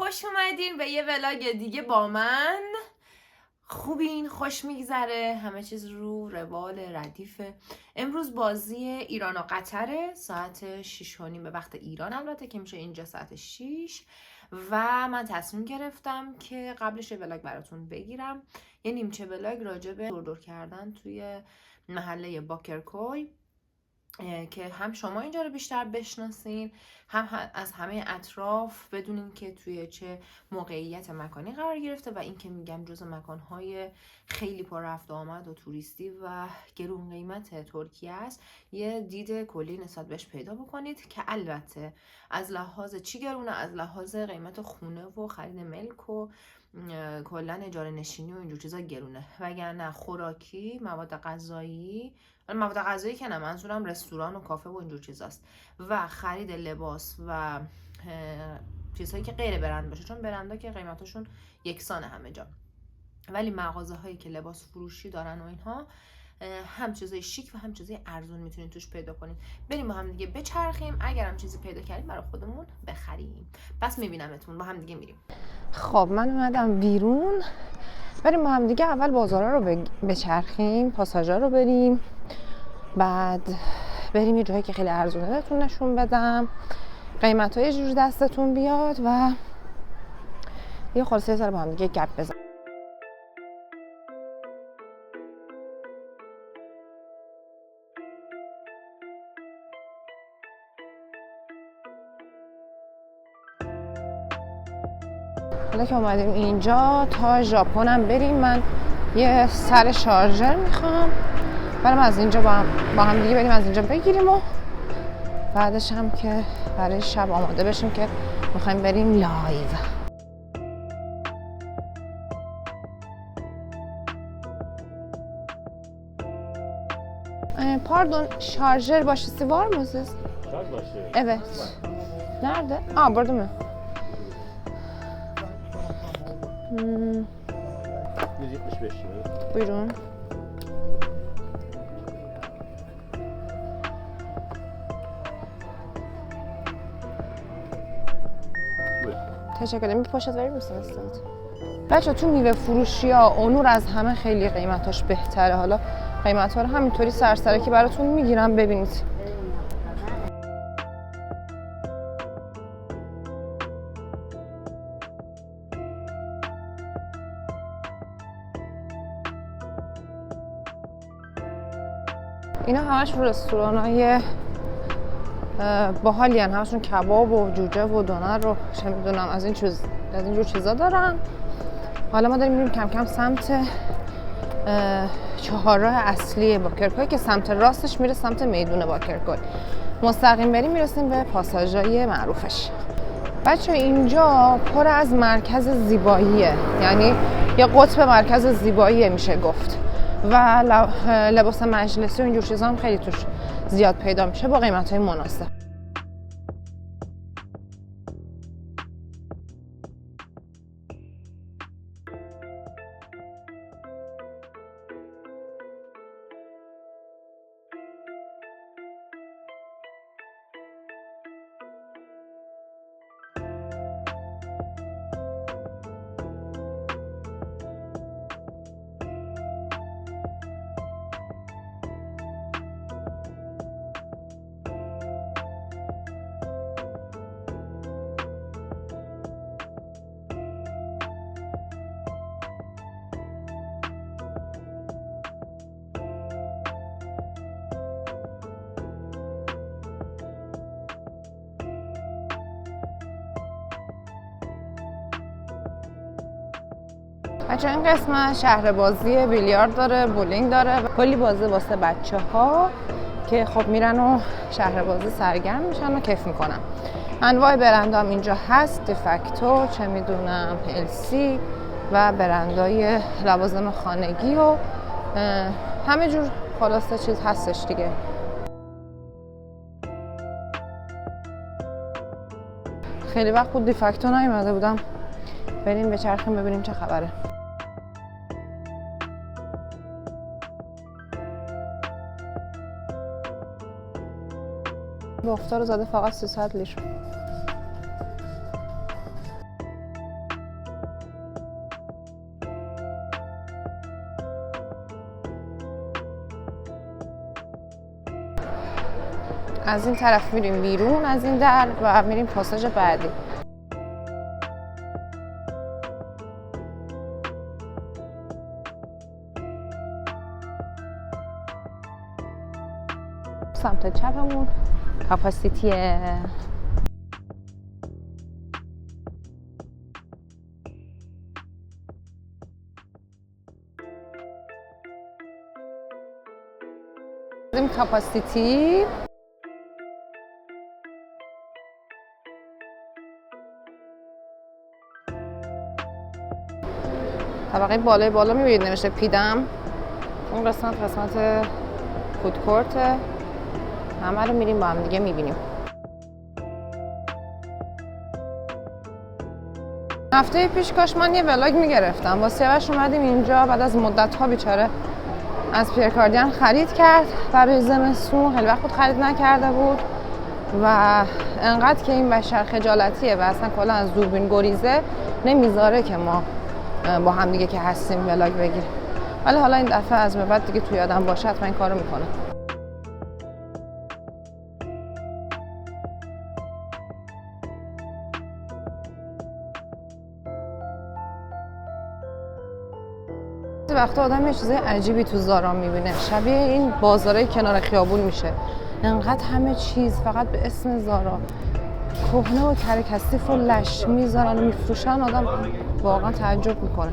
خوش اومدین به یه ولاگ دیگه با من. خوبین؟ خوش میگذره؟ همه چیز رو روال ردیفه. امروز بازی ایران و قطره ساعت 6:30 به وقت ایران، البته که میشه اینجا ساعت 6. و من تصمیم گرفتم که قبلش ولاگ براتون بگیرم، یه نیمچه ولاگ راجع به دور کردن توی محله باکرکوی که هم شما اینجا رو بیشتر بشناسین، هم از همه اطراف بدونین که توی چه موقعیت مکانی قرار گرفته و این که میگم جز مکانهای خیلی پر رفت آمد و توریستی و گرون قیمت ترکیه است، یه دید کلی نسبت بهش پیدا بکنید که البته از لحاظ چی گرونه، از لحاظ قیمت خونه و خرید ملک و کلا اجاره نشینی و اینجور چیزا گرونه، وگرنه خوراکی، مواد غذایی که نه، منظورم رستوران و کافه و اینجور چیزاست، و خرید لباس و چیزهایی که غیر برند باشه، چون برندها که قیمتاشون یکسانه همه جا، ولی مغازه هایی که لباس فروشی دارن و اینها هم چیزای شیک و هم چیزای ارزون میتونید توش پیدا کنید. بریم با هم دیگه بچرخیم، اگرم چیزی پیدا کردیم برای خودمون بخریم. پس میبینمتون، با هم دیگه میریم. خب من اومدم بیرون، بریم با هم دیگه اول بازارا رو بچرخیم، پاساژا رو بریم، بعد بریم یه جایی که خیلی ارزونه بهتون نشون بدم، قیمت‌ها یه جور دستتون بیاد و یه خلاصه سر با هم دیگه گپ بزنیم. حالا که اومدیم اینجا تا ژاپن هم بریم، من یه سر شارژر میخوام، بریم از اینجا با هم دیگه بریم از اینجا بگیریم و بعدش هم که برای شب آماده بشیم که میخوایم بریم لایو. Pardon, şarjör başısı var mı siz? Şarj başı. Evet. Nerede? Aa, burada mı? 175 lira. Buyurun. تشکر ادم. پاشت verir misiniz siz؟ بچه تو میوه فروشی ها اونور از همه خیلی قیمتاش بهتره. حالا قیمت ها رو همینطوری سرسرکی براتون میگیرم ببینید. اینا همش رستوران های باحالی هن، همشون کباب و جوجه و دونر رو چه میدونم از اینجور چیزا دارن. حالا ما داریم میریم کم کم سمت چهارراه اصلی باکرکوی که سمت راستش میره سمت میدون باکرکوی. مستقیم بریم میرسیم به پاساژهای معروفش. بچه اینجا پر از مرکز زیباییه، یعنی یه قطب مرکز زیباییه میشه گفت، و لباس مجلسی و اینجور چیزا هم خیلی توش زیاد پیدا میشه با قیمت‌های مناسب. بچه این قسمت شهر بازی، بیلیارد داره، بولینگ داره، کلی بازی واسه بچه ها که خب میرن و شهر بازی سرگرم میشن و کیف میکنن. انواع برندام اینجا هست، دیفکتو، چه میدونم السی و برندای لوازم خانگی و همه جور خلاصه چیز هستش دیگه. خیلی وقت بود دیفکتو نیومده بودم، بریم بچرخیم ببینیم چه خبره. بافتار رو زده فقط 300 لیتر. از این طرف میریم بیرون از این در و میریم پاساژ بعدی. سمت چپمون کاپاسیتیه. این کاپاسیتی طبقه بالای بالا میبینید نوشته پیدم. اون قسمت فود کورته. همه رو میریم با هم دیگه میبینیم. هفته پیش کاش من یه ولاگ میگرفتم. با سیاوش اومدیم اینجا بعد از مدت ها بیچاره از پیر کاردین خرید کرد برای زمستون. خیلی وقت بود خرید نکرده بود و انقدر که این بشر خجالتیه و اصلا کلا از دوربین گریزه نمیذاره که ما با هم دیگه که هستیم ولاگ بگیریم. ولی حالا این دفعه از به بعد دیگه توی آدم باشه حتما این کارو میکنه. وقتا آدم یه چیزای عجیبی تو زارا میبینه. شبیه این بازارای کنار خیابون میشه. انقدر همه چیز فقط به اسم زارا کهنه و کرکسیف و لش میذارن و میفروشن. آدم واقعا تعجب میکنه.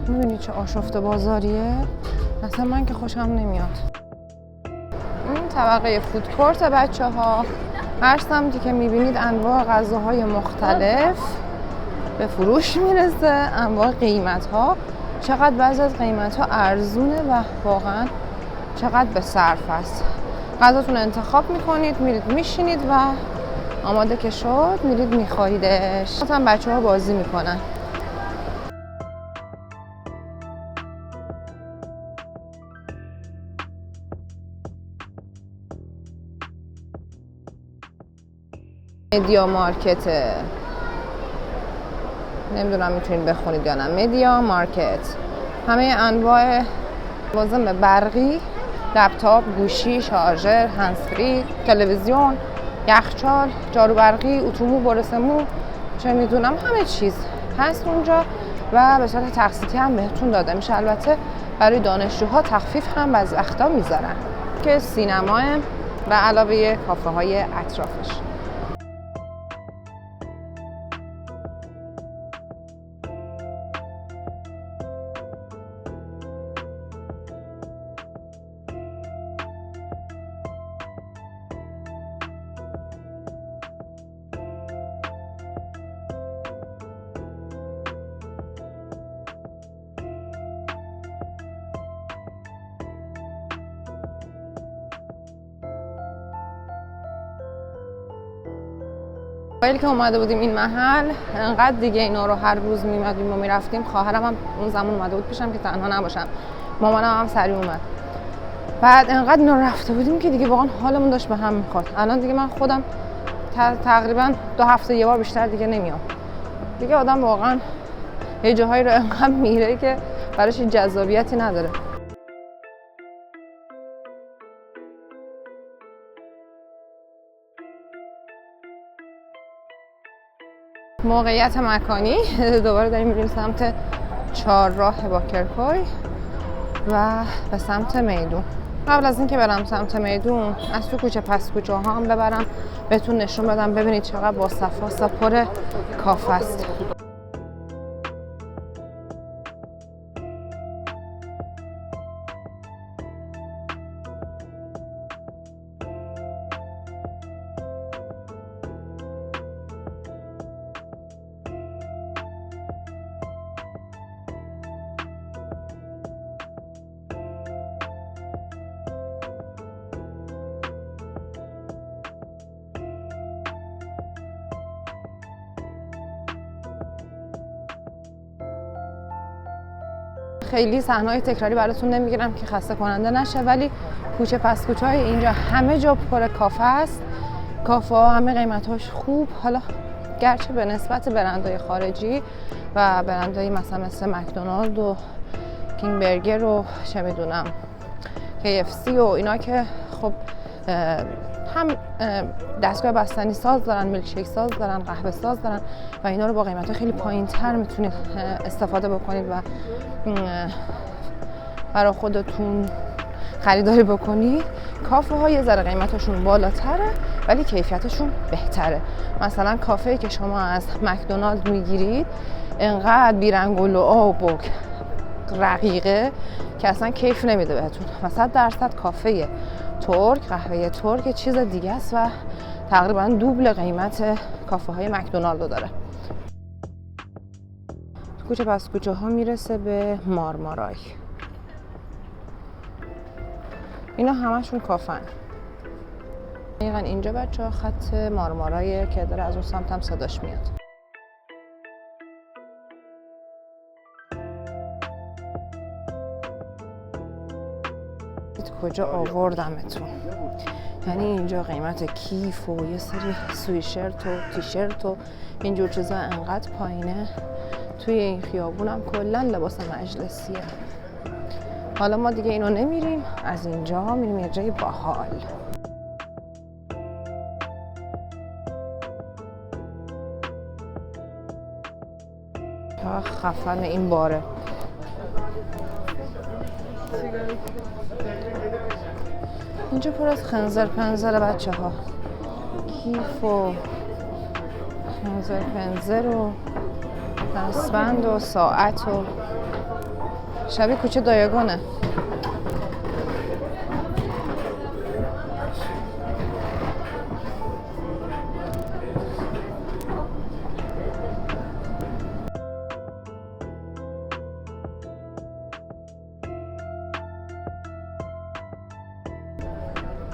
میبینی چه آشفته بازاریه؟ اصلا من که خوشم نمیاد. این طبقه فود کورت بچه ها. هر سمتی که میبینید انواع غذاهای مختلف به فروش میرسه. انواع قیمت ها. چقدر بعضی از قیمت ها ارزونه و واقعا چقدر به صرف است. غذاتون انتخاب میکنید میرید میشینید و آماده که شد میرید میخوریدش. مثلا بچه ها بازی میکنن. مدیا مارکت. نمیدونم میتونید بخونید یا نه. مدیا مارکت همه انواع لوازم برقی، لپتاپ، گوشی، شارژر، هندزفری، تلویزیون، یخچال، جارو برقی، اتومبیل، برسمو، چه میدونم همه چیز هست اونجا و به صورت تقسیطی هم بهتون داده میشه. البته برای دانشجوها تخفیف هم بعضی وقتا میذارن که سینما و علاوه کافه های اطرافش. وقتی که اومده بودیم این محل انقدر دیگه اینا رو هر روز میمدیم و میرفتیم. خواهرم هم اون زمان اومده بود پیشم که تنها نباشم. مامانم هم سریع اومد. بعد انقدر اینا رفته بودیم که دیگه واقعا حالمون داشت به هم میخورد. الان دیگه من خودم تقریبا 2 هفته یه بار بیشتر دیگه نمیام. دیگه آدم واقعا یه جاهایی رو انقدر میره که براش جذابیتی نداره. موقعیت مکانی دوباره داریم میریم سمت چهارراه باکرکوی و به سمت میدون. قبل از اینکه برم سمت میدون از تو کوچه پس کوچه ها هم ببرم بهتون نشون بدم ببینید چقدر با صفا پر کافه است. خیلی صحنه‌های تکراری براتون نمیگیرم که خسته کننده نشه، ولی کوچه پس کوچه های اینجا همه جا پر کافه است. کافه ها همه قیمتاش خوب، حالا گرچه به نسبت برندهای خارجی و برندهای مثل مکدونالد و کینگ برگر و چه میدونم KFC و اینا که خب هم دستگاه بستنی ساز دارن، میلکشیک ساز دارن، قهوه ساز دارن و اینا رو با قیمت خیلی پایین تر میتونید استفاده بکنید و برای خودتون خریداری بکنید. کافه ها یه ذره قیمتشون بالاتره ولی کیفیتشون بهتره. مثلا کافه‌ای که شما از مکدونالد میگیرید انقدر بیرنگ و لعاب و رقیقه که اصلا کیف نمیده بهتون. و 100% کافه ترک، قهوه ترک چیز دیگه است و تقریبا دوبل قیمت کافه های مکدونالد رو داره. کوچه پس کوچه ها میرسه به مارمارای. اینا همشون کافن. دقیقا اینجا بچه ها خط مارمارای که داره از اون سمت هم صداش میاد. کجا آوردمتون؟ یعنی اینجا قیمت کیف و یه سری سویشرت و تیشرت و اینجور چیزا انقدر پایینه. توی این خیابونم کلا لباس مجلسیه. حالا ما دیگه اینو نمیریم، از اینجا میریم یه جای باحال. خفن این باره. اینجا پر از خنزر پنزر بچه ها، کیف و خنزر پنزر و دستبند و ساعت و شبیه کوچه دایگونه.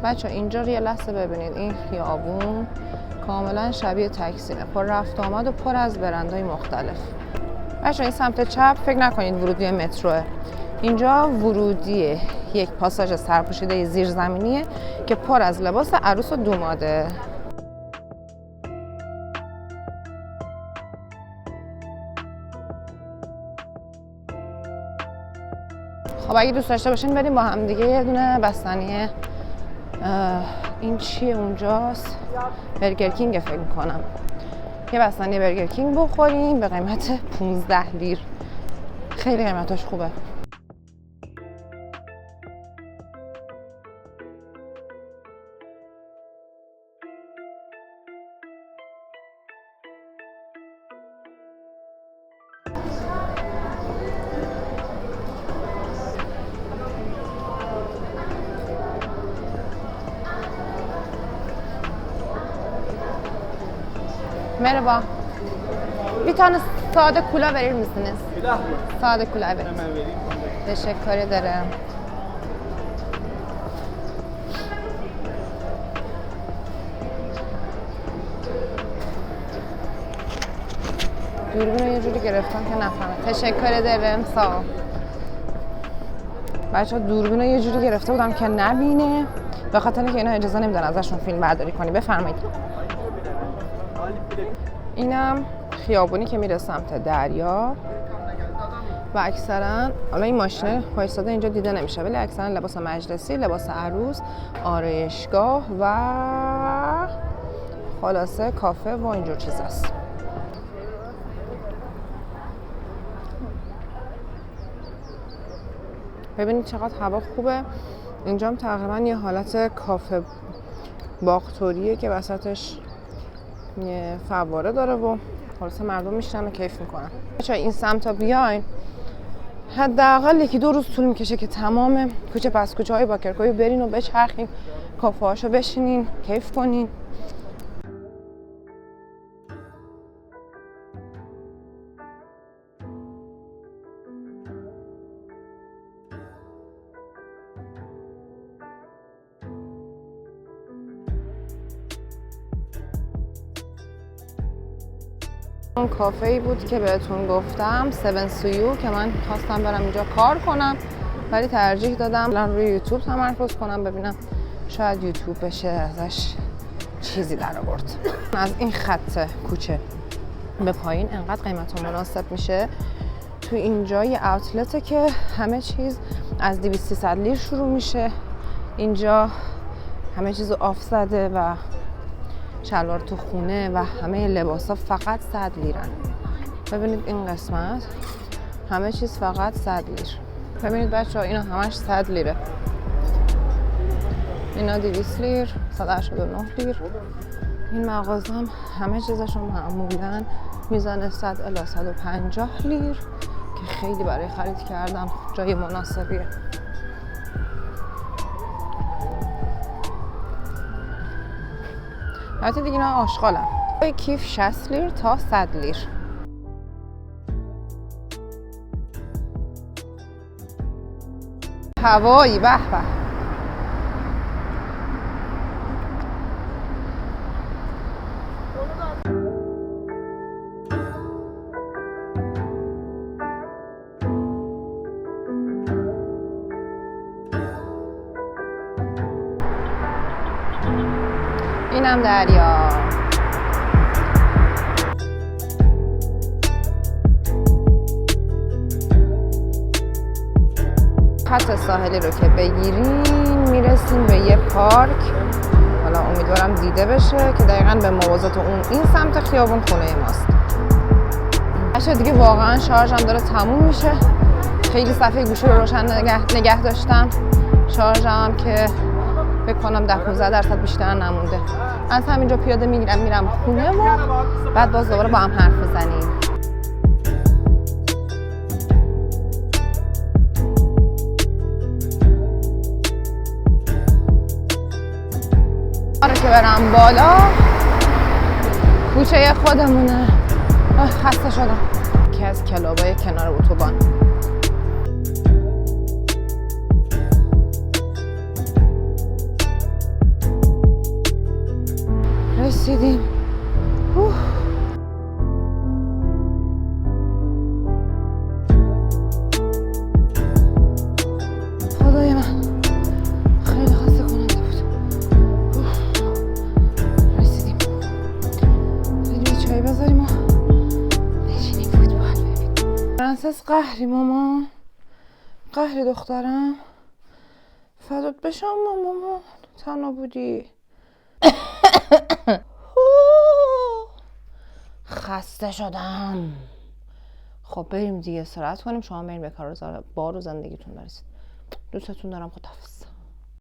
بچه اینجا رو یه لحظه ببینید. این خیابون کاملا شبیه تکسیمه، پر رفت آمد و پر از برندهای مختلف. بچه این سمت چپ فکر نکنید ورودی متروه. اینجا ورودی یک پاساژ سرپوشیده زیرزمینیه که پر از لباس عروس و دوماده. خب اگه دوست داشته باشین بریم با هم دیگه یه دونه بستنی این چیه اونجاست؟ برگر کینگ فکر میکنم. یه بستنی برگر کینگ بخوریم به قیمت 15 لیر. خیلی قیمتش خوبه. Merhaba. Bir tane sade kula verir misiniz? Sade kula evet. Hemen vereyim. Teşekkür ederim. دوربین یه جوری گرفتم که نفهمه. تشکر ederim. sağ ol. بچه‌ها دوربین یه جوری گرفته بودم که نبینه، به خاطر اینکه اینا اجازه نمیدن ازشون فیلم برداری کنی. بفرمایید. اینم خیابونی که میره سمت دریا و اکثرا حالا این ماشین وایساده اینجا دیده نمیشه ولی اکثرا لباس مجلسی، لباس عروس، آرایشگاه و خلاصه کافه و اینجور چیزاست. ببینید چقدر هوا خوبه. اینجا هم تقریبا یه حالت کافه باغتوریه که وسطش یه فواره داره و خلاصه مردم میشنن و کیف میکنن. بچه‌ها این سمت بیاین حداقل یکی دو روز طول میکشه که تمام کوچه پس کوچه های باکرکوی برین و بچرخین، کافه هاشو بشینین، کیف کنین. اون کافه‌ای بود که بهتون گفتم 7 سویو که من خواستم برم اینجا کار کنم ولی ترجیح دادم الان روی یوتیوب تمرکز کنم ببینم شاید یوتیوب بشه ازش چیزی در آورد. از این خط کوچه به پایین انقدر قیمت مناسب میشه تو اینجا یه اوتلته که همه چیز از 200-300 لیر شروع میشه. اینجا همه چیز آف زده و شلوار تو خونه و همه لباسا فقط 100 لیرن. ببینید این قسمت همه چیز فقط 100 لیر. ببینید بچه ها اینا همش 100 لیره. اینا 200 لیر، 189 لیر. این مغازه هم همه چیزشون معمولا میزان 100 الی 150 لیر که خیلی برای خرید کردن جای مناسبیه. البته دیگه اینا آشغالن. کیف 60 لیر تا 100 لیر. هوایی به به. اینم دریا. خط ساحلی رو که بگیریم میرسیم به یه پارک. حالا امیدوارم دیده بشه که دقیقاً به موازات اون این سمت خیابون خونه ماست. بچه دیگه واقعاً شارژم داره تموم میشه. خیلی صفحه گوشی رو روشن نگه داشتم. شارژم که فکر کنم 10-15% بیشتر نمونده. از همینجا پیاده میرم خونه و بعد باز دوباره با هم حرف بزنیم. آره که برم بالا کوچه خودمونه. خسته شدم. یکی از کلابای کنار اتوبان. رسیدیم. خدای من خیلی خسته کننده بود. رسیدیم. بریم یه چای بذاریم و بشینیم فوتبال ببینیم. پرنسس قهری مامان، قهری دخترم، فدات بشم مامان، تنها بودی. خسته شدم. خب بریم دیگه استراحت کنیم. شما بریم به کار بار و زندگیتون برسید. دوستتون دارم. خداحافظ.